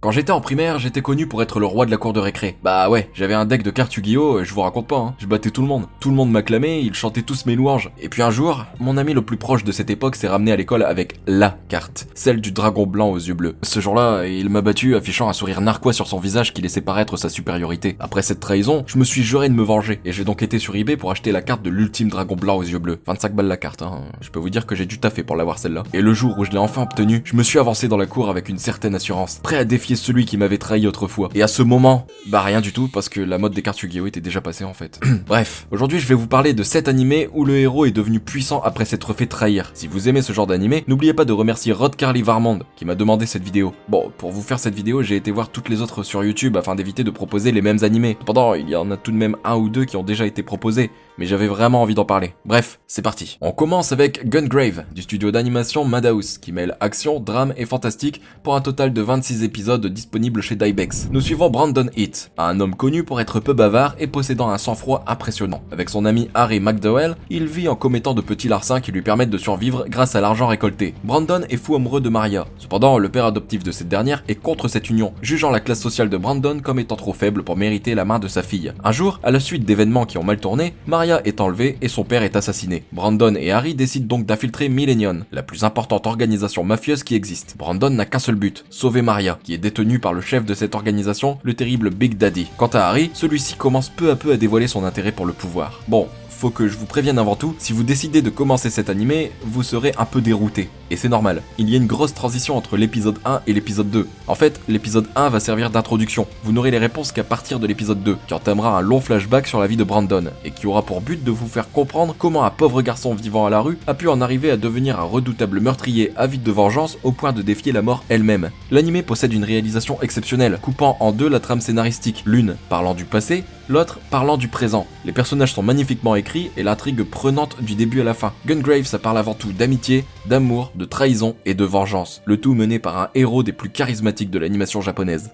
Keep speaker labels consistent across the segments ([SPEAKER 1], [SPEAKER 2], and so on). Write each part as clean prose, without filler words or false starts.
[SPEAKER 1] Quand j'étais en primaire, j'étais connu pour être le roi de la cour de récré. Bah ouais, j'avais un deck de cartes Yu-Gi-Oh, je vous raconte pas, hein. Je battais tout le monde. Tout le monde m'acclamait, ils chantaient tous mes louanges. Et puis un jour, mon ami le plus proche de cette époque s'est ramené à l'école avec LA carte, celle du dragon blanc aux yeux bleus. Ce jour-là, il m'a battu affichant un sourire narquois sur son visage qui laissait paraître sa supériorité. Après cette trahison, je me suis juré de me venger, et j'ai donc été sur eBay pour acheter la carte de l'ultime dragon blanc aux yeux bleus. 25 balles la carte, hein. Je peux vous dire que j'ai dû taffer pour l'avoir celle-là. Et le jour où je l'ai enfin obtenue, je me suis avancé dans la cour avec une certaine assurance, prêt à défier celui qui m'avait trahi autrefois. Et à ce moment, bah rien du tout, parce que la mode des cartes Yu-Gi-Oh était déjà passée en fait. Bref, aujourd'hui je vais vous parler de 7 animés où le héros est devenu puissant après s'être fait trahir. Si vous aimez ce genre d'animé, n'oubliez pas de remercier Rod Carly Varmond qui m'a demandé cette vidéo. Bon, pour vous faire cette vidéo, j'ai été voir toutes les autres sur YouTube afin d'éviter de proposer les mêmes animés. Cependant, il y en a tout de même un ou deux qui ont déjà été proposés, mais j'avais vraiment envie d'en parler. Bref, c'est parti. On commence avec Gungrave, du studio d'animation Madhouse, qui mêle action, drame et fantastique pour un total de 26 épisodes disponibles chez Dybex. Nous suivons Brandon Heath, un homme connu pour être peu bavard et possédant un sang-froid impressionnant. Avec son ami Harry McDowell, il vit en commettant de petits larcins qui lui permettent de survivre grâce à l'argent récolté. Brandon est fou amoureux de Maria. Cependant, le père adoptif de cette dernière est contre cette union, jugeant la classe sociale de Brandon comme étant trop faible pour mériter la main de sa fille. Un jour, à la suite d'événements qui ont mal tourné, Maria est enlevée et son père est assassiné. Brandon et Harry décident donc d'infiltrer Millennium, la plus importante organisation mafieuse qui existe. Brandon n'a qu'un seul but, sauver Maria, qui est détenue par le chef de cette organisation, le terrible Big Daddy. Quant à Harry, celui-ci commence peu à peu à dévoiler son intérêt pour le pouvoir. Bon, faut que je vous prévienne avant tout, si vous décidez de commencer cet animé, vous serez un peu dérouté. Et c'est normal. Il y a une grosse transition entre l'épisode 1 et l'épisode 2. En fait, l'épisode 1 va servir d'introduction. Vous n'aurez les réponses qu'à partir de l'épisode 2, qui entamera un long flashback sur la vie de Brandon, et qui aura pour but de vous faire comprendre comment un pauvre garçon vivant à la rue a pu en arriver à devenir un redoutable meurtrier avide de vengeance au point de défier la mort elle-même. L'animé possède une réalisation exceptionnelle, coupant en deux la trame scénaristique, l'une parlant du passé, l'autre parlant du présent. Les personnages sont magnifiquement écrits et l'intrigue prenante du début à la fin. Gungrave, ça parle avant tout d'amitié, d'amour, de trahison et de vengeance. Le tout mené par un héros des plus charismatiques de l'animation japonaise.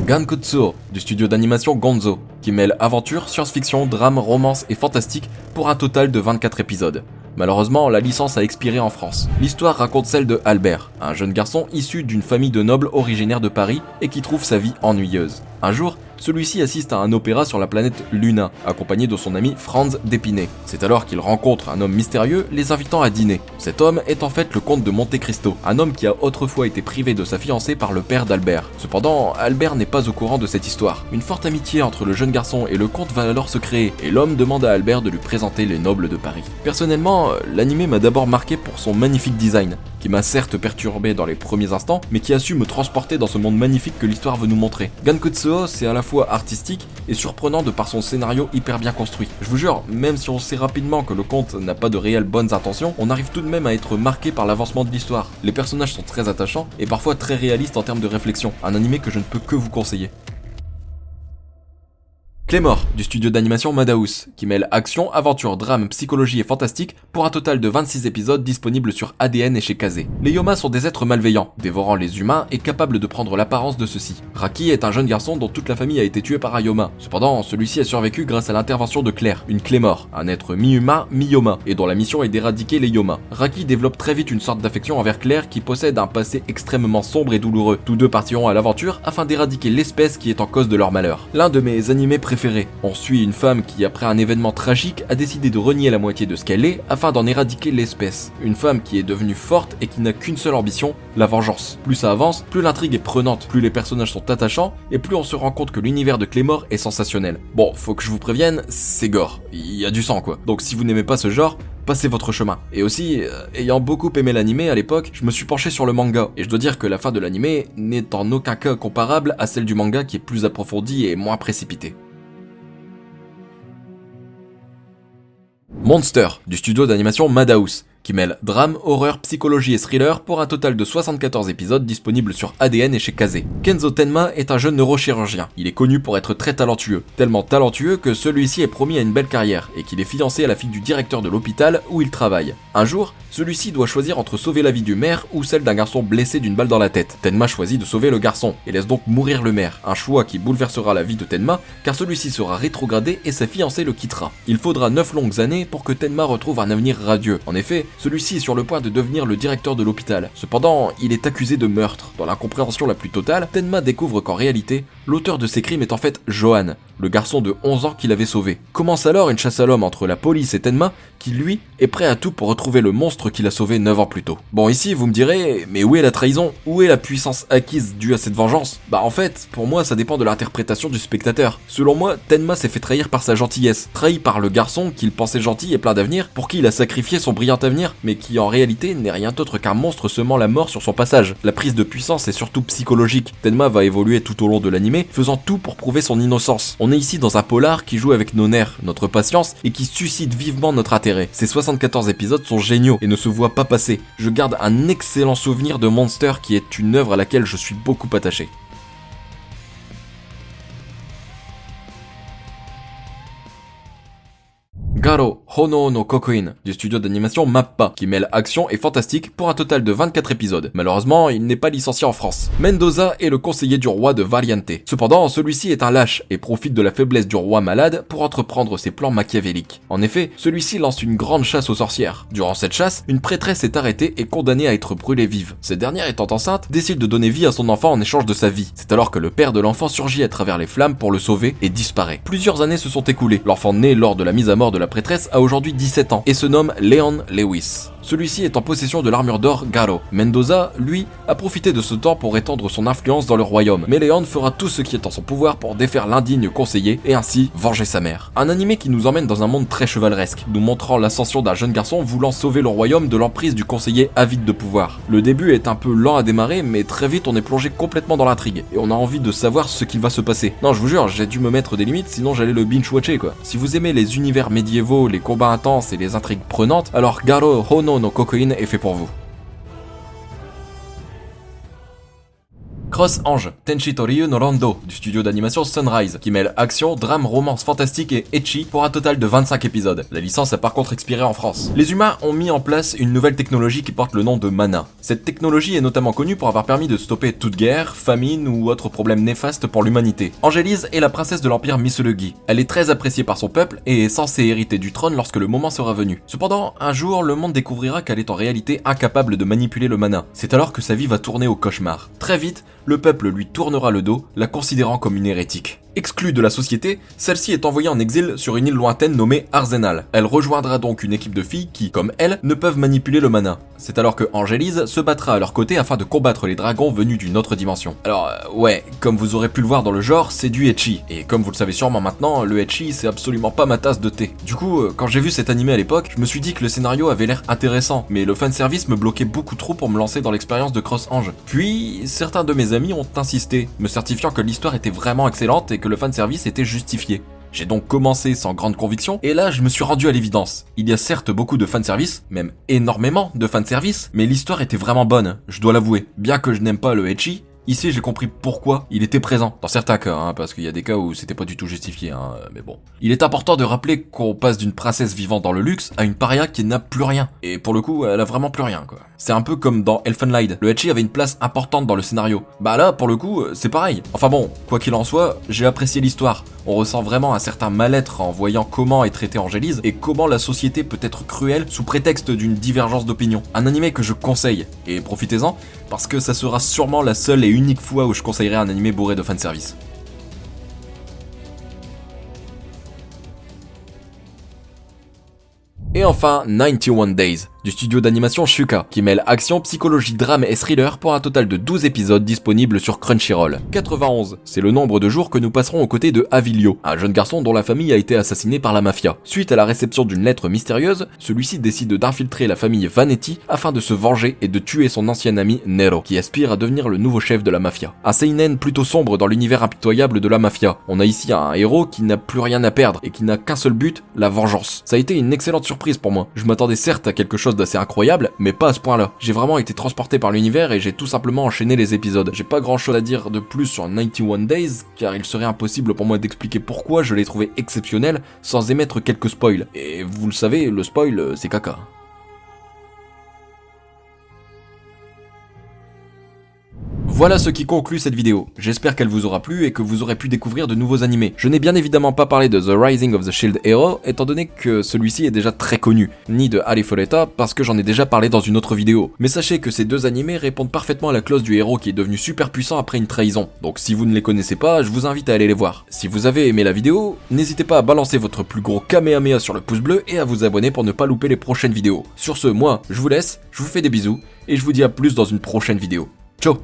[SPEAKER 1] Gankutsuo, du studio d'animation Gonzo, qui mêle aventure, science-fiction, drame, romance et fantastique pour un total de 24 épisodes. Malheureusement, la licence a expiré en France. L'histoire raconte celle de Albert, un jeune garçon issu d'une famille de nobles originaire de Paris et qui trouve sa vie ennuyeuse. Un jour, celui-ci assiste à un opéra sur la planète Luna, accompagné de son ami Franz d'Épinay. C'est alors qu'il rencontre un homme mystérieux les invitant à dîner. Cet homme est en fait le comte de Monte Cristo, un homme qui a autrefois été privé de sa fiancée par le père d'Albert. Cependant, Albert n'est pas au courant de cette histoire. Une forte amitié entre le jeune garçon et le comte va alors se créer, et l'homme demande à Albert de lui présenter les nobles de Paris. Personnellement, l'animé m'a d'abord marqué pour son magnifique design, qui m'a certes perturbé dans les premiers instants, mais qui a su me transporter dans ce monde magnifique que l'histoire veut nous montrer. Gankutsuo, c'est à la fois artistique et surprenant de par son scénario hyper bien construit. Je vous jure, même si on sait rapidement que le conte n'a pas de réelles bonnes intentions, on arrive tout de même à être marqué par l'avancement de l'histoire. Les personnages sont très attachants et parfois très réalistes en termes de réflexion. Un animé que je ne peux que vous conseiller. Claymore, du studio d'animation Madhouse, qui mêle action, aventure, drame, psychologie et fantastique pour un total de 26 épisodes disponibles sur ADN et chez Kazé. Les Yomas sont des êtres malveillants, dévorant les humains et capables de prendre l'apparence de ceux-ci. Raki est un jeune garçon dont toute la famille a été tuée par un Yoma. Cependant, celui-ci a survécu grâce à l'intervention de Claire, une Claymore, un être mi-humain, mi-Yoma, et dont la mission est d'éradiquer les Yomas. Raki développe très vite une sorte d'affection envers Claire qui possède un passé extrêmement sombre et douloureux. Tous deux partiront à l'aventure afin d'éradiquer l'espèce qui est en cause de leur malheur. L'un de mes animés préférés. On suit une femme qui, après un événement tragique, a décidé de renier la moitié de ce qu'elle est afin d'en éradiquer l'espèce. Une femme qui est devenue forte et qui n'a qu'une seule ambition, la vengeance. Plus ça avance, plus l'intrigue est prenante, plus les personnages sont attachants et plus on se rend compte que l'univers de Claymore est sensationnel. Bon, faut que je vous prévienne, c'est gore. Il y a du sang quoi. Donc si vous n'aimez pas ce genre, passez votre chemin. Et aussi, ayant beaucoup aimé l'animé à l'époque, je me suis penché sur le manga, et je dois dire que la fin de l'animé n'est en aucun cas comparable à celle du manga qui est plus approfondie et moins précipitée. Monster, du studio d'animation Madhouse, qui mêle drame, horreur, psychologie et thriller pour un total de 74 épisodes disponibles sur ADN et chez Kazé. Kenzo Tenma est un jeune neurochirurgien. Il est connu pour être très talentueux, tellement talentueux que celui-ci est promis à une belle carrière et qu'il est fiancé à la fille du directeur de l'hôpital où il travaille. Un jour, celui-ci doit choisir entre sauver la vie du maire ou celle d'un garçon blessé d'une balle dans la tête. Tenma choisit de sauver le garçon et laisse donc mourir le maire, un choix qui bouleversera la vie de Tenma car celui-ci sera rétrogradé et sa fiancée le quittera. Il faudra 9 longues années pour que Tenma retrouve un avenir radieux. En effet, Celui-ci est sur le point de devenir le directeur de l'hôpital. Cependant, il est accusé de meurtre. Dans l'incompréhension la plus totale, Tenma découvre qu'en réalité, l'auteur de ces crimes est en fait Johan, le garçon de 11 ans qu'il avait sauvé. Commence alors une chasse à l'homme entre la police et Tenma, qui lui est prêt à tout pour retrouver le monstre qu'il a sauvé 9 ans plus tôt. Bon, ici vous me direz, mais où est la trahison? Où est la puissance acquise due à cette vengeance? Bah en fait, pour moi ça dépend de l'interprétation du spectateur. Selon moi, Tenma s'est fait trahir par sa gentillesse, trahi par le garçon qu'il pensait gentil et plein d'avenir, pour qui il a sacrifié son brillant avenir, mais qui en réalité n'est rien d'autre qu'un monstre semant la mort sur son passage. La prise de puissance est surtout psychologique. Tenma va évoluer tout au long de l'animé, faisant tout pour prouver son innocence. On est ici dans un polar qui joue avec nos nerfs, notre patience, et qui suscite vivement notre intérêt. Ces 74 épisodes sont géniaux et ne se voient pas passer. Je garde un excellent souvenir de Monster qui est une œuvre à laquelle je suis beaucoup attaché. Garo Hono no Kokuin du studio d'animation Mappa, qui mêle action et fantastique pour un total de 24 épisodes. Malheureusement, il n'est pas licencié en France. Mendoza est le conseiller du roi de Variante. Cependant, celui-ci est un lâche et profite de la faiblesse du roi malade pour entreprendre ses plans machiavéliques. En effet, celui-ci lance une grande chasse aux sorcières. Durant cette chasse, une prêtresse est arrêtée et condamnée à être brûlée vive. Cette dernière, étant enceinte, décide de donner vie à son enfant en échange de sa vie. C'est alors que le père de l'enfant surgit à travers les flammes pour le sauver et disparaît. Plusieurs années se sont écoulées. L'enfant né lors de la mise à mort de la prêtresse a aujourd'hui 17 ans et se nomme Leon Lewis. Celui-ci est en possession de l'armure d'or Garo. Mendoza, lui, a profité de ce temps pour étendre son influence dans le royaume, mais Leon fera tout ce qui est en son pouvoir pour défaire l'indigne conseiller et ainsi venger sa mère. Un animé qui nous emmène dans un monde très chevaleresque, nous montrant l'ascension d'un jeune garçon voulant sauver le royaume de l'emprise du conseiller avide de pouvoir. Le début est un peu lent à démarrer, mais très vite on est plongé complètement dans l'intrigue, et on a envie de savoir ce qu'il va se passer. Non, je vous jure, j'ai dû me mettre des limites, sinon j'allais le binge-watcher quoi. Si vous aimez les univers médiévaux, les combats intenses et les intrigues prenantes, alors Garo Hono no Kokuin est fait pour vous. Cross Ange, Tenshi Toriyu no Rondo, du studio d'animation Sunrise, qui mêle action, drame, romance fantastique et ecchi pour un total de 25 épisodes. La licence a par contre expiré en France. Les humains ont mis en place une nouvelle technologie qui porte le nom de mana. Cette technologie est notamment connue pour avoir permis de stopper toute guerre, famine ou autre problème néfaste pour l'humanité. Angélise est la princesse de l'Empire Misurugi. Elle est très appréciée par son peuple et est censée hériter du trône lorsque le moment sera venu. Cependant, un jour, le monde découvrira qu'elle est en réalité incapable de manipuler le mana. C'est alors que sa vie va tourner au cauchemar. Très vite, le peuple lui tournera le dos, la considérant comme une hérétique. Exclue de la société, celle-ci est envoyée en exil sur une île lointaine nommée Arsenal. Elle rejoindra donc une équipe de filles qui, comme elle, ne peuvent manipuler le mana. C'est alors que Angélise se battra à leur côté afin de combattre les dragons venus d'une autre dimension. Alors ouais, comme vous aurez pu le voir dans le genre, c'est du ecchi. Et comme vous le savez sûrement maintenant, le ecchi c'est absolument pas ma tasse de thé. Du coup, quand j'ai vu cet animé à l'époque, je me suis dit que le scénario avait l'air intéressant, mais le fanservice me bloquait beaucoup trop pour me lancer dans l'expérience de Cross Ange. Puis, certains de mes amis ont insisté, me certifiant que l'histoire était vraiment excellente et que le fanservice était justifié. J'ai donc commencé sans grande conviction, et là je me suis rendu à l'évidence. Il y a certes beaucoup de fanservice, même énormément de fanservice, mais l'histoire était vraiment bonne, je dois l'avouer. Bien que je n'aime pas le ecchi, ici j'ai compris pourquoi il était présent, dans certains cas, parce qu'il y a des cas où c'était pas du tout justifié, mais bon. Il est important de rappeler qu'on passe d'une princesse vivant dans le luxe à une paria qui n'a plus rien, et pour le coup elle a vraiment plus rien quoi. C'est un peu comme dans Elfenlied, le ecchi avait une place importante dans le scénario. Bah là pour le coup c'est pareil. Enfin bon, quoi qu'il en soit, j'ai apprécié l'histoire. On ressent vraiment un certain mal-être en voyant comment est traitée Angélise et comment la société peut être cruelle sous prétexte d'une divergence d'opinion. Un animé que je conseille, et profitez-en, parce que ça sera sûrement la seule et unique fois où je conseillerais un animé bourré de fanservice. Et enfin, 91 Days, du studio d'animation Shuka, qui mêle action, psychologie, drame et thriller pour un total de 12 épisodes disponibles sur Crunchyroll. 91, c'est le nombre de jours que nous passerons aux côtés de Avilio, un jeune garçon dont la famille a été assassinée par la mafia. Suite à la réception d'une lettre mystérieuse, celui-ci décide d'infiltrer la famille Vanetti afin de se venger et de tuer son ancien ami Nero, qui aspire à devenir le nouveau chef de la mafia. Un seinen plutôt sombre dans l'univers impitoyable de la mafia. On a ici un héros qui n'a plus rien à perdre et qui n'a qu'un seul but, la vengeance. Ça a été une excellente surprise pour moi. Je m'attendais certes à quelque chose d'assez incroyable, mais pas à ce point-là. J'ai vraiment été transporté par l'univers et j'ai tout simplement enchaîné les épisodes. J'ai pas grand-chose à dire de plus sur 91 Days, car il serait impossible pour moi d'expliquer pourquoi je l'ai trouvé exceptionnel sans émettre quelques spoils. Et vous le savez, le spoil, c'est caca. Voilà ce qui conclut cette vidéo. J'espère qu'elle vous aura plu et que vous aurez pu découvrir de nouveaux animés. Je n'ai bien évidemment pas parlé de The Rising of the Shield Hero, étant donné que celui-ci est déjà très connu, ni de Arifureta parce que j'en ai déjà parlé dans une autre vidéo. Mais sachez que ces deux animés répondent parfaitement à la clause du héros qui est devenu super puissant après une trahison. Donc si vous ne les connaissez pas, je vous invite à aller les voir. Si vous avez aimé la vidéo, n'hésitez pas à balancer votre plus gros Kamehameha sur le pouce bleu et à vous abonner pour ne pas louper les prochaines vidéos. Sur ce, moi, je vous laisse, je vous fais des bisous, et je vous dis à plus dans une prochaine vidéo. Ciao!